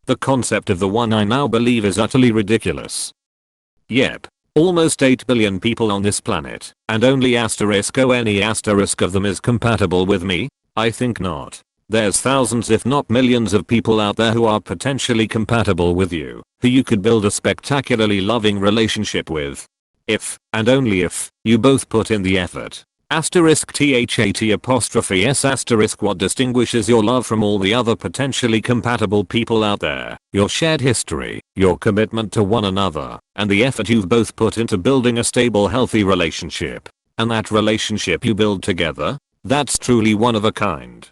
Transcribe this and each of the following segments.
The concept of the one I now believe is utterly ridiculous. Yep. Almost 8 billion people on this planet, and only any asterisk of them is compatible with me? I think not. There's thousands if not millions of people out there who are potentially compatible with you, who you could build a spectacularly loving relationship with. If, and only if, you both put in the effort. *THAT'*S**. What distinguishes your love from all the other potentially compatible people out there? Your shared history, your commitment to one another, and the effort you've both put into building a stable, healthy relationship. And that relationship you build together? That's truly one of a kind.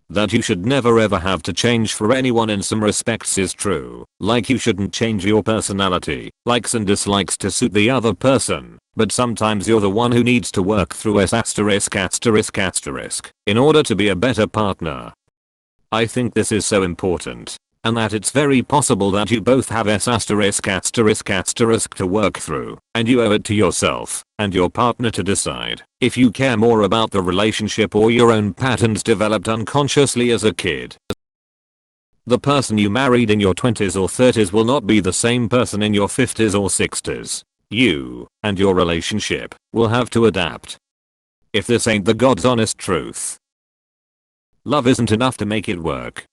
That you should never ever have to change for anyone in some respects is true. Like you shouldn't change your personality, likes and dislikes to suit the other person. But sometimes you're the one who needs to work through in order to be a better partner. I think this is so important. And that it's very possible that you both have to work through, and you owe it to yourself and your partner to decide if you care more about the relationship or your own patterns developed unconsciously as a kid. The person you married in your 20s or 30s will not be the same person in your 50s or 60s. You and your relationship will have to adapt. If this ain't the God's honest truth. Love isn't enough to make it work.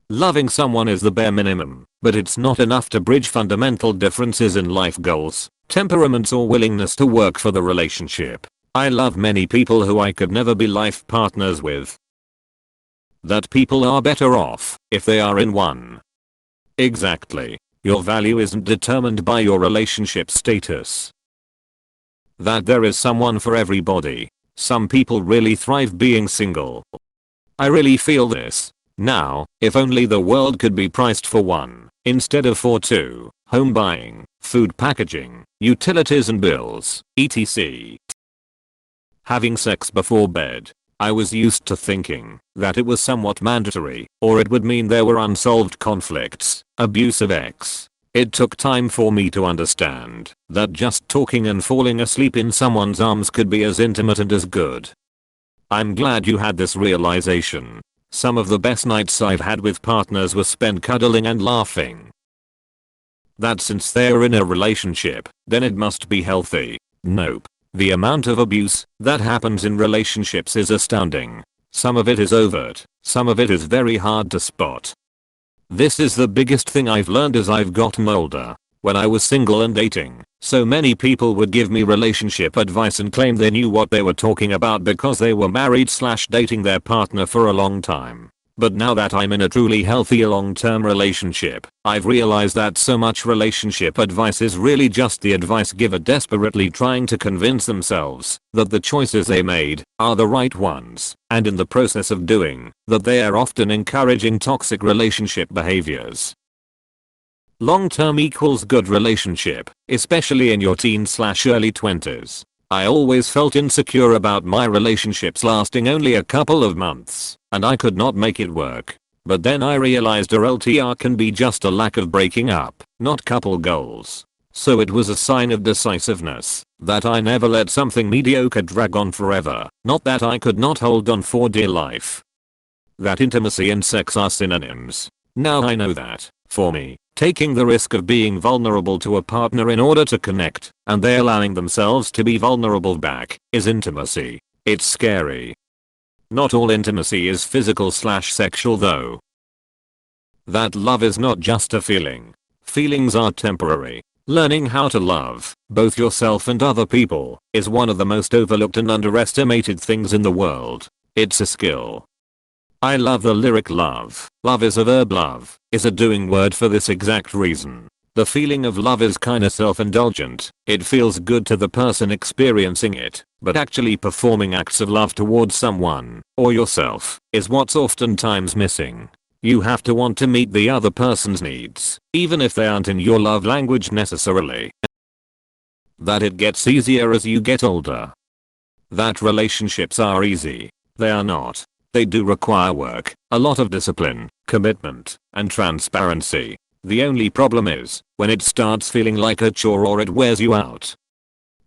Loving someone is the bare minimum, but it's not enough to bridge fundamental differences in life goals, temperaments or willingness to work for the relationship. I love many people who I could never be life partners with. That people are better off if they are in one. Exactly. Your value isn't determined by your relationship status. That there is someone for everybody. Some people really thrive being single. I really feel this. Now, if only the world could be priced for one, instead of for two, home buying, food packaging, utilities and bills, etc. Having sex before bed. I was used to thinking that it was somewhat mandatory, or it would mean there were unsolved conflicts, abuse of ex. It took time for me to understand that just talking and falling asleep in someone's arms could be as intimate and as good. I'm glad you had this realization. Some of the best nights I've had with partners were spent cuddling and laughing. That since they're in a relationship, then it must be healthy. Nope. The amount of abuse that happens in relationships is astounding. Some of it is overt, some of it is very hard to spot. This is the biggest thing I've learned as I've gotten older. When I was single and dating, so many people would give me relationship advice and claim they knew what they were talking about because they were married/dating their partner for a long time. But now that I'm in a truly healthy long-term relationship, I've realized that so much relationship advice is really just the advice giver desperately trying to convince themselves that the choices they made are the right ones, and in the process of doing that they are often encouraging toxic relationship behaviors. Long-term equals good relationship, especially in your teens/early 20s. I always felt insecure about my relationships lasting only a couple of months, and I could not make it work. But then I realized a LTR can be just a lack of breaking up, not couple goals. So it was a sign of decisiveness that I never let something mediocre drag on forever, not that I could not hold on for dear life. That intimacy and sex are synonyms. Now I know that, for me, taking the risk of being vulnerable to a partner in order to connect, and they allowing themselves to be vulnerable back, is intimacy. It's scary. Not all intimacy is physical/sexual though. That love is not just a feeling. Feelings are temporary. Learning how to love, both yourself and other people, is one of the most overlooked and underestimated things in the world. It's a skill. I love the lyric love. Love is a verb, love is a doing word for this exact reason. The feeling of love is kinda self-indulgent. It feels good to the person experiencing it, but actually performing acts of love towards someone, or yourself, is what's oftentimes missing. You have to want to meet the other person's needs, even if they aren't in your love language necessarily. That it gets easier as you get older. That relationships are easy. They are not. They do require work, a lot of discipline, commitment, and transparency. The only problem is when it starts feeling like a chore or it wears you out.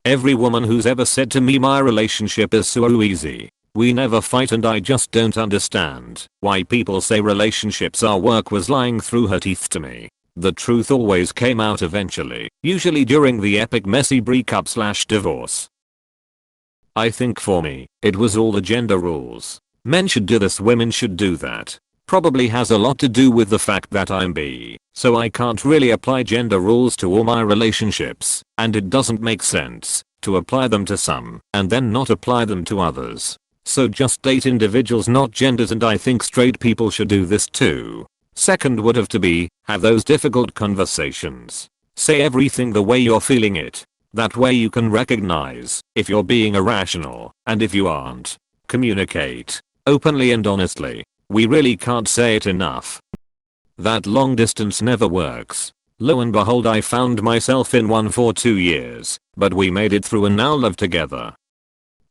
Every woman who's ever said to me my relationship is so easy We never fight, and I just don't understand why people say relationships are work was lying through her teeth to me. The truth always came out eventually, usually during the epic messy breakup/divorce. I think for me, it was all the gender rules. Men should do this, women should do that. Probably has a lot to do with the fact that I'm bi, so I can't really apply gender rules to all my relationships, and it doesn't make sense to apply them to some and then not apply them to others. So just date individuals, not genders, and I think straight people should do this too. Second would have to be, have those difficult conversations. Say everything the way you're feeling it. That way you can recognize if you're being irrational, and if you aren't. Communicate openly and honestly. We really can't say it enough. That long distance never works. Lo and behold, I found myself in one for 2 years, but we made it through and now live together.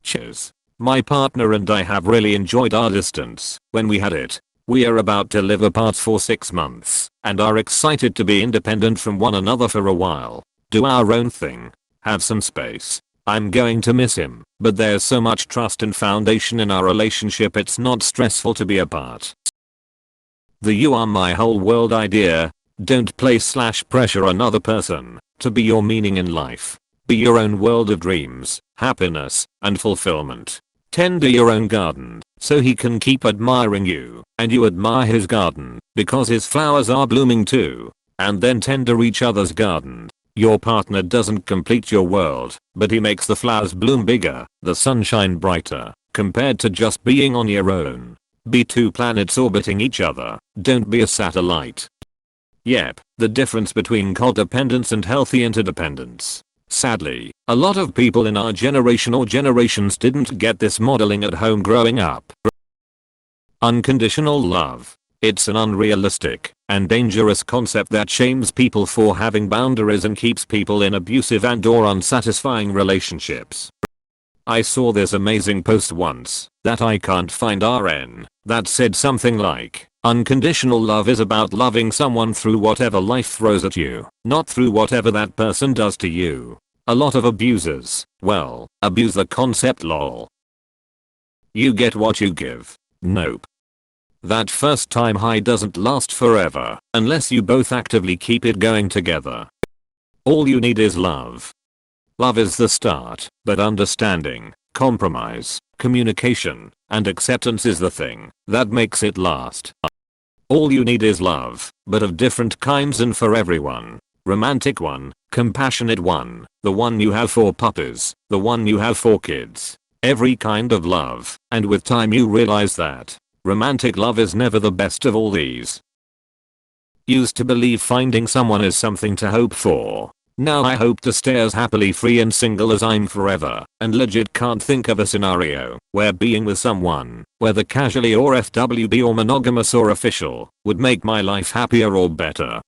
Cheers. My partner and I have really enjoyed our distance when we had it. We are about to live apart for 6 months and are excited to be independent from one another for a while. Do our own thing. Have some space. I'm going to miss him, but there's so much trust and foundation in our relationship, it's not stressful to be apart. The "you are my whole world" idea. Don't place/pressure another person to be your meaning in life. Be your own world of dreams, happiness, and fulfillment. Tend to your own garden so he can keep admiring you and you admire his garden because his flowers are blooming too. And then tend to each other's garden. Your partner doesn't complete your world, but he makes the flowers bloom bigger, the sunshine brighter, compared to just being on your own. Be two planets orbiting each other, don't be a satellite. Yep, the difference between codependence and healthy interdependence. Sadly, a lot of people in our generation or generations didn't get this modeling at home growing up. Unconditional love. It's an unrealistic and dangerous concept that shames people for having boundaries and keeps people in abusive and/or unsatisfying relationships. I saw this amazing post once that I can't find RN that said something like, unconditional love is about loving someone through whatever life throws at you, not through whatever that person does to you. A lot of abusers, well, abuse the concept lol. You get what you give. Nope. That first time high doesn't last forever unless you both actively keep it going together. All you need is love. Love is the start, but understanding, compromise, communication, and acceptance is the thing that makes it last. All you need is love, but of different kinds and for everyone. Romantic one, compassionate one, the one you have for puppies, the one you have for kids. Every kind of love, and with time you realize that romantic love is never the best of all these. Used to believe finding someone is something to hope for. Now I hope to stay as happily free and single as I'm forever, and legit can't think of a scenario where being with someone, whether casually or FWB or monogamous or official, would make my life happier or better.